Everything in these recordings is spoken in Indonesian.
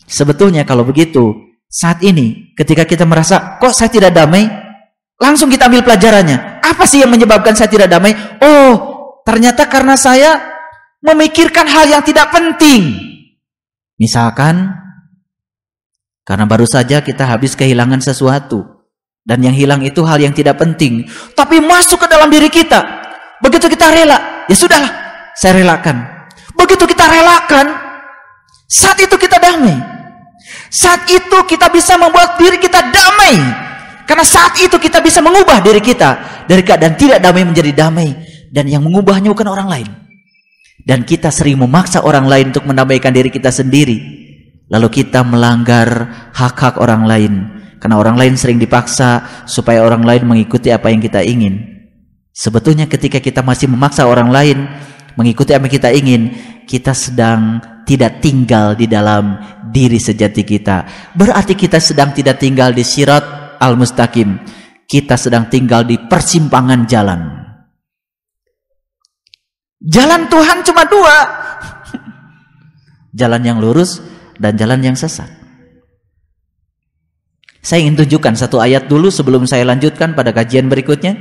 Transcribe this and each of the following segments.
Sebetulnya kalau begitu, saat ini ketika kita merasa kok saya tidak damai, langsung kita ambil pelajarannya. Apa sih yang menyebabkan saya tidak damai? Oh, ternyata karena saya memikirkan hal yang tidak penting. Misalkan karena baru saja kita habis kehilangan sesuatu, dan yang hilang itu hal yang tidak penting, tapi masuk ke dalam diri kita. Begitu kita rela, ya sudahlah, saya relakan. Begitu kita relakan, saat itu kita damai. Saat itu kita bisa membuat diri kita damai. Karena saat itu kita bisa mengubah diri kita dari keadaan tidak damai menjadi damai. Dan yang mengubahnya bukan orang lain. Dan kita sering memaksa orang lain untuk mendamaikan diri kita sendiri. Lalu kita melanggar hak-hak orang lain. Karena orang lain sering dipaksa supaya orang lain mengikuti apa yang kita ingin. Sebetulnya ketika kita masih memaksa orang lain mengikuti apa yang kita ingin, kita sedang tidak tinggal di dalam diri sejati kita. Berarti kita sedang tidak tinggal di sirat al-mustaqim. Kita sedang tinggal di persimpangan jalan. Jalan Tuhan cuma dua. Jalan yang lurus dan jalan yang sesat. Saya ingin tunjukkan satu ayat dulu sebelum saya lanjutkan pada kajian berikutnya.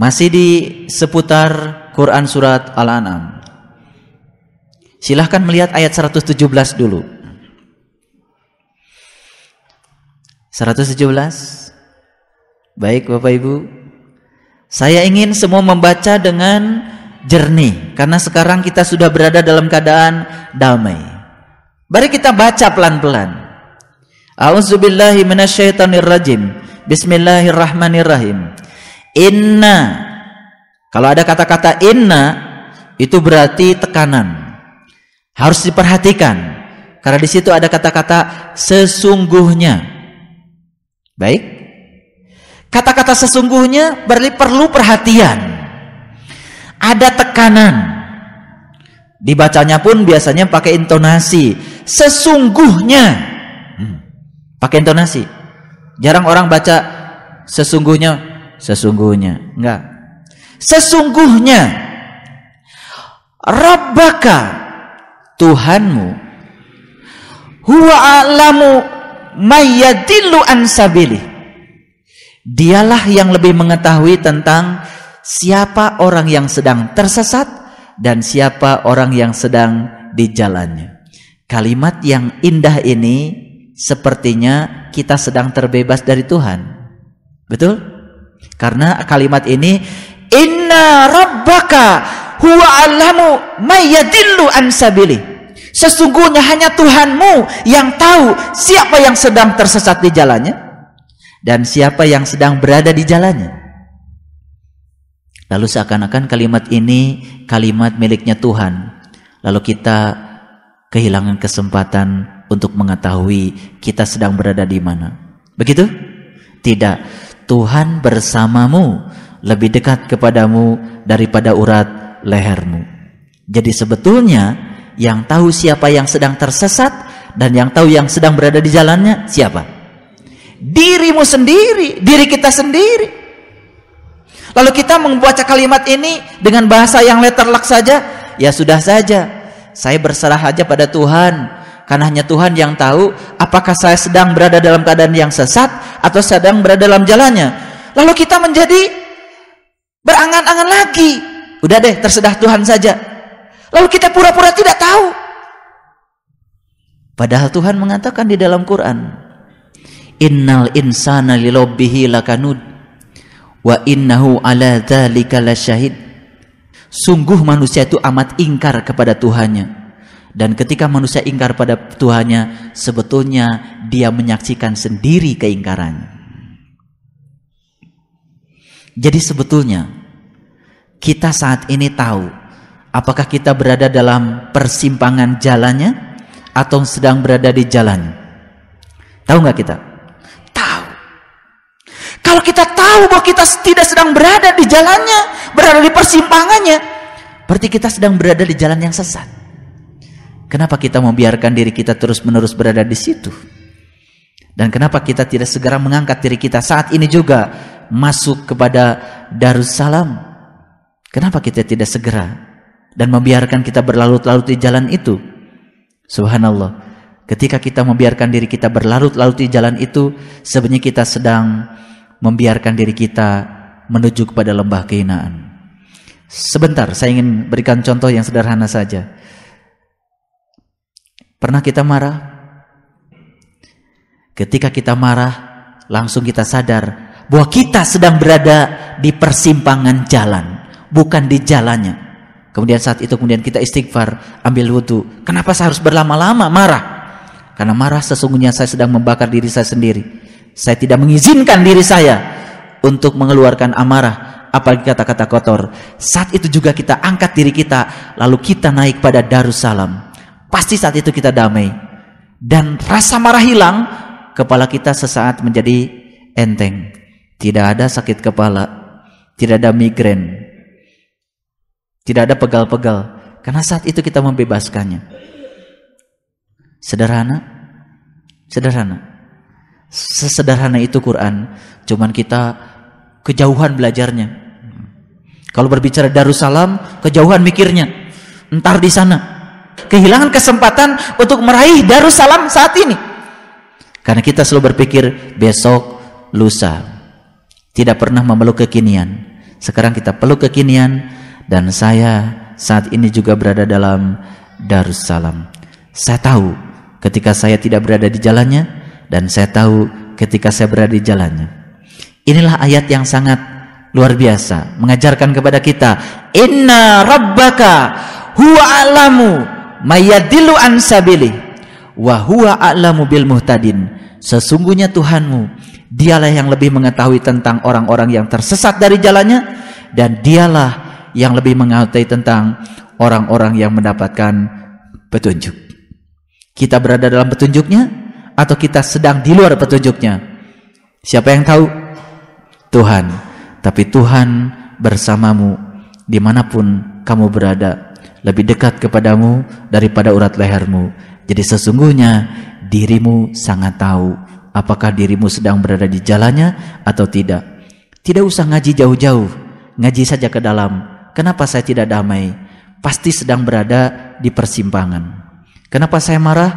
Masih di seputar Quran surat Al-An'am. Silahkan melihat ayat 117 dulu. 117. Baik Bapak Ibu, saya ingin semua membaca dengan jernih, karena sekarang kita sudah berada dalam keadaan damai. Mari kita baca pelan-pelan. A'udzubillahi minasyaitonirrajim. Bismillahirrahmanirrahim. Inna. Kalau ada kata-kata inna, itu berarti tekanan. Harus diperhatikan, karena di situ ada kata-kata sesungguhnya. Baik, kata-kata sesungguhnya berarti perlu perhatian. Ada tekanan. Dibacanya pun biasanya pakai intonasi. Sesungguhnya, pakai intonasi. Jarang orang baca sesungguhnya, sesungguhnya. Enggak. Sesungguhnya, Rabbaka, Tuhanmu, huwa a'lamu mayyadillu an sabilih. Dialah yang lebih mengetahui tentang siapa orang yang sedang tersesat dan siapa orang yang sedang di jalannya. Kalimat yang indah ini sepertinya kita sedang terbebas dari Tuhan. Betul? Karena kalimat ini, inna rabbaka huwa a'lamu mayyadillu an sabilih. Sesungguhnya hanya Tuhanmu yang tahu siapa yang sedang tersesat di jalannya dan siapa yang sedang berada di jalannya. Lalu seakan-akan kalimat ini kalimat miliknya Tuhan. Lalu kita kehilangan kesempatan untuk mengetahui kita sedang berada di mana. Begitu? Tidak. Tuhan bersamamu, lebih dekat kepadamu daripada urat lehermu. Jadi sebetulnya yang tahu siapa yang sedang tersesat dan yang tahu yang sedang berada di jalannya siapa? Dirimu sendiri, diri kita sendiri. Lalu kita membaca kalimat ini dengan bahasa yang letterlock saja, ya sudah saja. Saya berserah aja pada Tuhan, karena hanya Tuhan yang tahu apakah saya sedang berada dalam keadaan yang sesat atau sedang berada dalam jalannya. Lalu kita menjadi berangan-angan lagi. Udah deh, terserah Tuhan saja. Lalu kita pura-pura tidak tahu. Padahal Tuhan mengatakan di dalam Quran, innal insana lirabbihi lakanud wa innahu ala dzalika lasyahid. Sungguh manusia itu amat ingkar kepada Tuhannya, dan ketika manusia ingkar pada Tuhannya, sebetulnya dia menyaksikan sendiri keingkarannya. Jadi sebetulnya kita saat ini tahu apakah kita berada dalam persimpangan jalannya atau sedang berada di jalan. Tahu nggak kita? Tahu. Kalau kita tahu bahwa kita tidak sedang berada di jalannya, berada di persimpangannya, berarti kita sedang berada di jalan yang sesat. Kenapa kita membiarkan diri kita terus-menerus berada di situ? Dan kenapa kita tidak segera mengangkat diri kita saat ini juga masuk kepada Darussalam? Kenapa kita tidak segera dan membiarkan kita berlarut-larut di jalan itu? Subhanallah, ketika kita membiarkan diri kita berlarut-larut di jalan itu, sebenarnya kita sedang membiarkan diri kita menuju kepada lembah kehinaan. Sebentar, saya ingin berikan contoh yang sederhana saja. Pernah kita marah? Ketika kita marah, langsung kita sadar bahwa kita sedang berada di persimpangan jalan, bukan di jalannya. Kemudian saat itu kita istighfar, ambil wudu. Kenapa saya harus berlama-lama marah? Karena marah sesungguhnya saya sedang membakar diri saya sendiri. Saya tidak mengizinkan diri saya untuk mengeluarkan amarah, apalagi kata-kata kotor. Saat itu juga kita angkat diri kita, lalu kita naik pada Darussalam. Pasti saat itu kita damai. Dan rasa marah hilang, kepala kita sesaat menjadi enteng. Tidak ada sakit kepala, tidak ada migrain, tidak ada pegal-pegal. Karena saat itu kita membebaskannya. Sederhana? Sederhana. Sesederhana itu Quran. Cuman kita kejauhan belajarnya. Kalau berbicara Darussalam, kejauhan mikirnya. Entar di sana. Kehilangan kesempatan untuk meraih Darussalam saat ini. Karena kita selalu berpikir besok, lusa. Tidak pernah memeluk kekinian. Sekarang kita peluk kekinian. Dan saya saat ini juga berada dalam Darussalam. Saya tahu ketika saya tidak berada di jalannya, dan saya tahu ketika saya berada di jalannya. Inilah ayat yang sangat luar biasa, mengajarkan kepada kita, inna rabbaka huwa a'lamu mayadillu an sabili wa huwa a'lamu bil muhtadin. Sesungguhnya Tuhanmu, dialah yang lebih mengetahui tentang orang-orang yang tersesat dari jalannya, dan dialah yang lebih mengetahui tentang orang-orang yang mendapatkan petunjuk. Kita berada dalam petunjuknya atau kita sedang di luar petunjuknya? Siapa yang tahu? Tuhan. Tapi Tuhan bersamamu dimanapun kamu berada, lebih dekat kepadamu daripada urat lehermu. Jadi sesungguhnya dirimu sangat tahu apakah dirimu sedang berada di jalannya atau tidak. Tidak usah ngaji jauh-jauh, ngaji saja ke dalam. Kenapa saya tidak damai? Pasti sedang berada di persimpangan. Kenapa saya marah?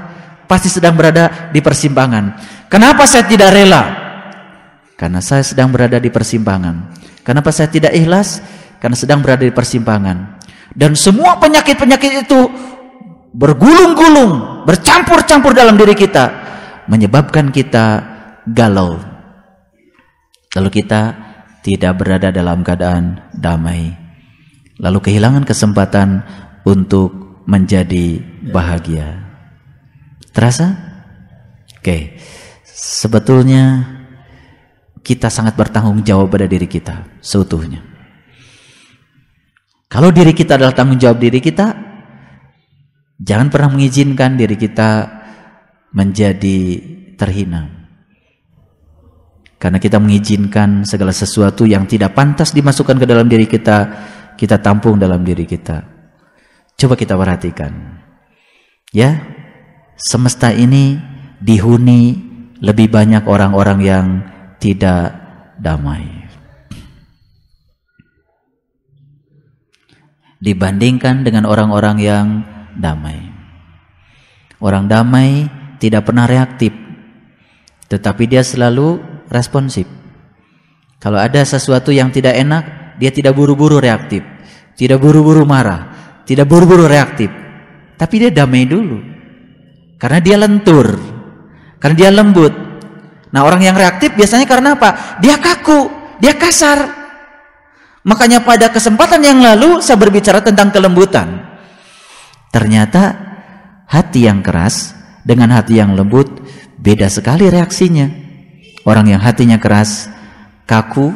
Pasti sedang berada di persimpangan. Kenapa saya tidak rela? Karena saya sedang berada di persimpangan. Kenapa saya tidak ikhlas? Karena sedang berada di persimpangan. Dan semua penyakit-penyakit itu bergulung-gulung, bercampur-campur dalam diri kita, menyebabkan kita galau. Lalu kita tidak berada dalam keadaan damai. Lalu kehilangan kesempatan untuk menjadi bahagia. Terasa? Oke. Sebetulnya kita sangat bertanggung jawab pada diri kita seutuhnya. Kalau diri kita adalah tanggung jawab diri kita, jangan pernah mengizinkan diri kita menjadi terhina. Karena kita mengizinkan segala sesuatu yang tidak pantas dimasukkan ke dalam diri kita tampung dalam diri kita. Coba kita perhatikan. Ya, semesta ini dihuni lebih banyak orang-orang yang tidak damai dibandingkan dengan orang-orang yang damai. Orang damai tidak pernah reaktif, tetapi dia selalu responsif. Kalau ada sesuatu yang tidak enak, dia tidak buru-buru reaktif, tidak buru-buru marah, tidak buru-buru reaktif. Tapi dia damai dulu. Karena dia lentur, karena dia lembut. Nah, orang yang reaktif biasanya karena apa? Dia kaku, dia kasar. Makanya pada kesempatan yang lalu saya berbicara tentang kelembutan. Ternyata hati yang keras dengan hati yang lembut beda sekali reaksinya. Orang yang hatinya keras, kaku,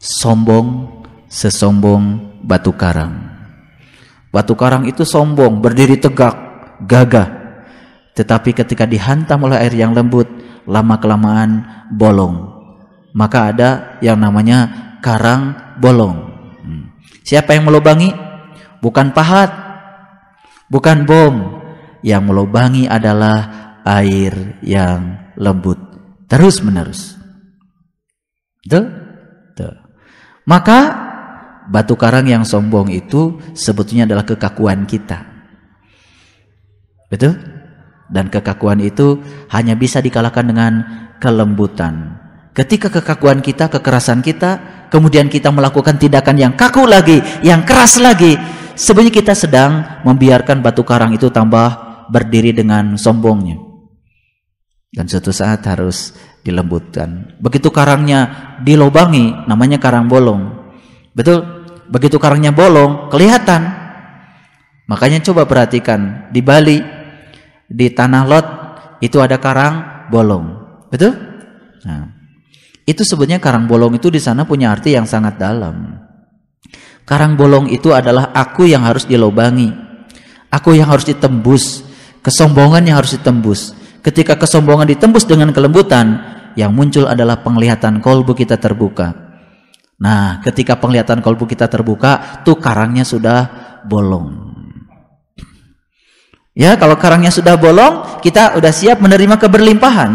sombong, sesombong batu karang. Batu karang itu sombong, berdiri tegak, gagah. Tetapi ketika dihantam oleh air yang lembut, lama-kelamaan bolong. Maka ada yang namanya karang bolong. Siapa yang melubangi? Bukan pahat, bukan bom. Yang melubangi adalah air yang lembut terus menerus. Betul? Maka batu karang yang sombong itu sebetulnya adalah kekakuan kita. Betul? Dan kekakuan itu hanya bisa dikalahkan dengan kelembutan. Ketika kekakuan kita, kekerasan kita, kemudian kita melakukan tindakan yang kaku lagi, yang keras lagi, sebenarnya kita sedang membiarkan batu karang itu tambah berdiri dengan sombongnya. Dan suatu saat harus dilembutkan. Begitu karangnya dilobangi, namanya karang bolong. Betul? Begitu karangnya bolong, kelihatan. Makanya coba perhatikan, di Bali, di Tanah Lot, itu ada karang bolong. Betul? Nah, itu sebenarnya karang bolong itu di sana punya arti yang sangat dalam. Karang bolong itu adalah aku yang harus dilobangi. Aku yang harus ditembus. Kesombongan yang harus ditembus. Ketika kesombongan ditembus dengan kelembutan, yang muncul adalah penglihatan kolbu kita terbuka. Nah, ketika penglihatan kolbu kita terbuka, tuh karangnya sudah bolong. Ya, kalau karangnya sudah bolong, kita udah siap menerima keberlimpahan.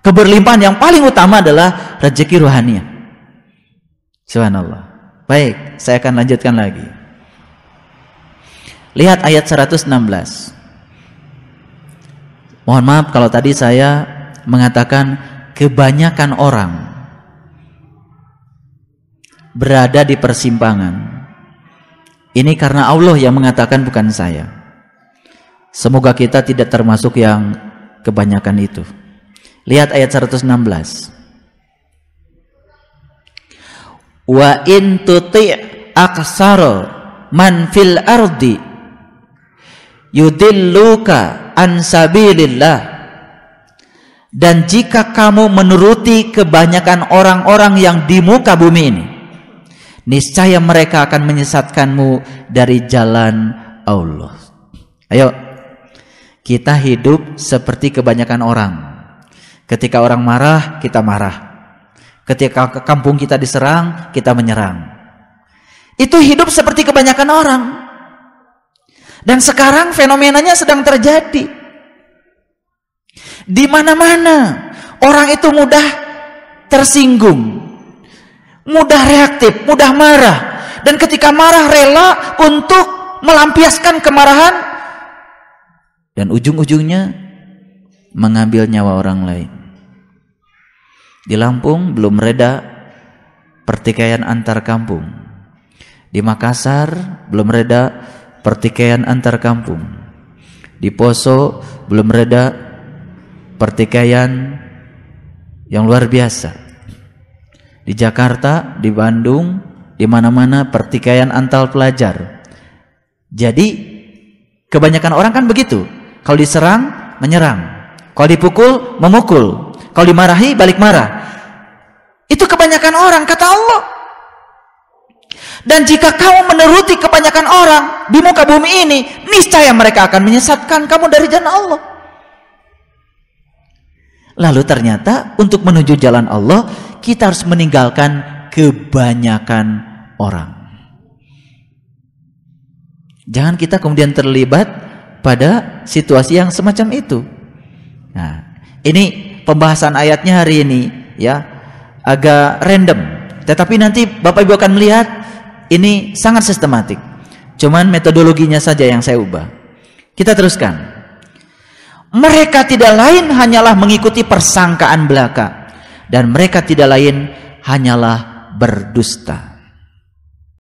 Keberlimpahan yang paling utama adalah rezeki rohaniah. Subhanallah. Baik, saya akan lanjutkan lagi. Lihat ayat 116. Mohon maaf kalau tadi saya mengatakan kebanyakan orang berada di persimpangan. Ini karena Allah yang mengatakan, bukan saya. Semoga kita tidak termasuk yang kebanyakan itu. Lihat ayat 116. Wa in tuti' aksara man fil ardi yudilluka an sabilillah. Dan jika kamu menuruti kebanyakan orang-orang yang di muka bumi ini, niscaya mereka akan menyesatkanmu dari jalan Allah. Ayo, kita hidup seperti kebanyakan orang. Ketika orang marah, kita marah. Ketika kampung kita diserang, kita menyerang. Itu hidup seperti kebanyakan orang. Dan sekarang fenomenanya sedang terjadi. Di mana-mana orang itu mudah tersinggung, mudah reaktif, mudah marah. Dan ketika marah rela untuk melampiaskan kemarahan, dan ujung-ujungnya mengambil nyawa orang lain. Di Lampung belum reda pertikaian antar kampung. Di Makassar belum reda pertikaian antar kampung. Di Poso belum reda pertikaian yang luar biasa. Di Jakarta, di Bandung, di mana-mana pertikaian antar pelajar. Jadi kebanyakan orang kan begitu. Kalau diserang, menyerang. Kalau dipukul, memukul. Kalau dimarahi, balik marah. Itu kebanyakan orang, kata Allah. Dan jika kamu menuruti kebanyakan orang di muka bumi ini, niscaya mereka akan menyesatkan kamu dari jalan Allah. Lalu ternyata untuk menuju jalan Allah, kita harus meninggalkan kebanyakan orang. Jangan kita kemudian terlibat pada situasi yang semacam itu. Nah, ini pembahasan ayatnya hari ini ya agak random, tetapi nanti Bapak Ibu akan melihat ini sangat sistematik. Cuman metodologinya saja yang saya ubah. Kita teruskan. Mereka tidak lain hanyalah mengikuti persangkaan belaka, dan mereka tidak lain hanyalah berdusta.